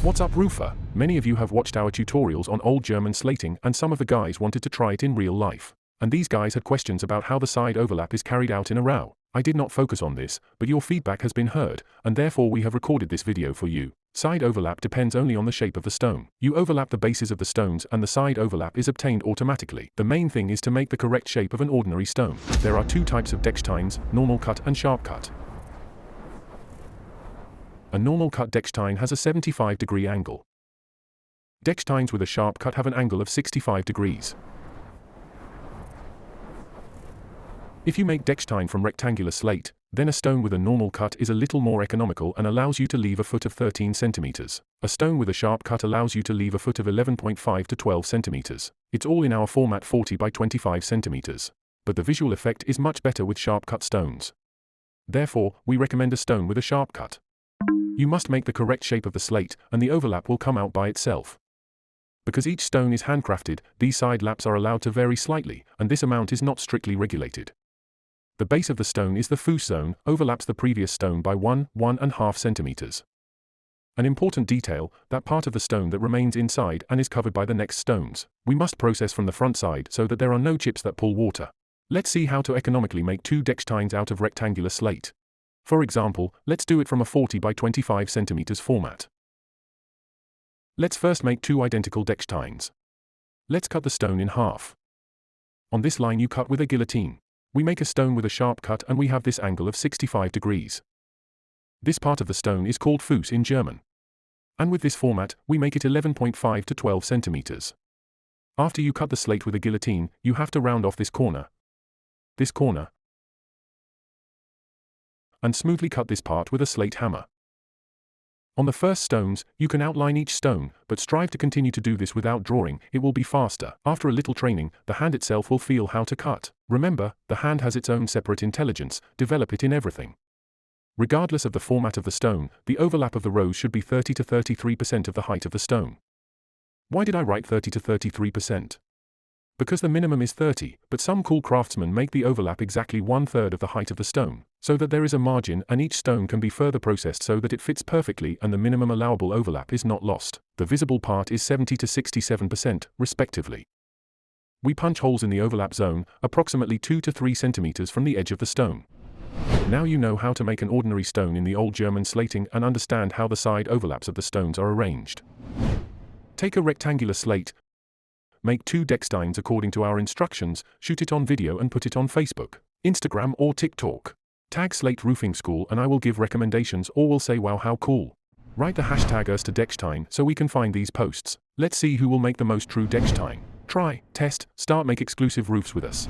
What's up, roofer? Many of you have watched our tutorials on old German slating, and some of the guys wanted to try it in real life. And these guys had questions about how the side overlap is carried out in a row. I did not focus on this, but your feedback has been heard, and therefore we have recorded this video for you. Side overlap depends only on the shape of the stone. You overlap the bases of the stones and the side overlap is obtained automatically. The main thing is to make the correct shape of an ordinary stone. There are two types of Decksteins, normal cut and sharp cut. A normal cut Deckstein has a 75-degree angle. Decksteins with a sharp cut have an angle of 65 degrees. If you make Deckstein from rectangular slate, then a stone with a normal cut is a little more economical and allows you to leave a foot of 13 centimeters. A stone with a sharp cut allows you to leave a foot of 11.5 to 12 centimeters. It's all in our format 40 by 25 centimeters. But the visual effect is much better with sharp cut stones. Therefore, we recommend a stone with a sharp cut. You must make the correct shape of the slate, and the overlap will come out by itself. Because each stone is handcrafted, these side laps are allowed to vary slightly, and this amount is not strictly regulated. The base of the stone is the Fuß zone, overlaps the previous stone by 1.5 centimeters. An important detail, that part of the stone that remains inside and is covered by the next stones, we must process from the front side so that there are no chips that pull water. Let's see how to economically make two Decksteins out of rectangular slate. For example, let's do it from a 40 by 25 centimeters format. Let's first make two identical Decksteins. Let's cut the stone in half. On this line you cut with a guillotine. We make a stone with a sharp cut and we have this angle of 65 degrees. This part of the stone is called Fuß in German. And with this format, we make it 11.5 to 12 centimeters. After you cut the slate with a guillotine, you have to round off this corner, and smoothly cut this part with a slate hammer. On the first stones, you can outline each stone, but strive to continue to do this without drawing, it will be faster. After a little training, the hand itself will feel how to cut. Remember, the hand has its own separate intelligence, develop it in everything. Regardless of the format of the stone, the overlap of the rows should be 30 to 33% of the height of the stone. Why did I write 30 to 33%? Because the minimum is 30, but some cool craftsmen make the overlap exactly 1/3 of the height of the stone, so that there is a margin and each stone can be further processed so that it fits perfectly and the minimum allowable overlap is not lost. The visible part is 70 to 67%, respectively. We punch holes in the overlap zone, approximately 2 to 3 centimeters from the edge of the stone. Now you know how to make an ordinary stone in the old German slating and understand how the side overlaps of the stones are arranged. Take a rectangular slate, make two Decksteins according to our instructions, shoot it on video and put it on Facebook, Instagram or TikTok. Tag Slate Roofing School and I will give recommendations or will say wow how cool. Write the hashtag erstedecksteine so we can find these posts. Let's see who will make the most true Deckstein. Try, test, start, make exclusive roofs with us.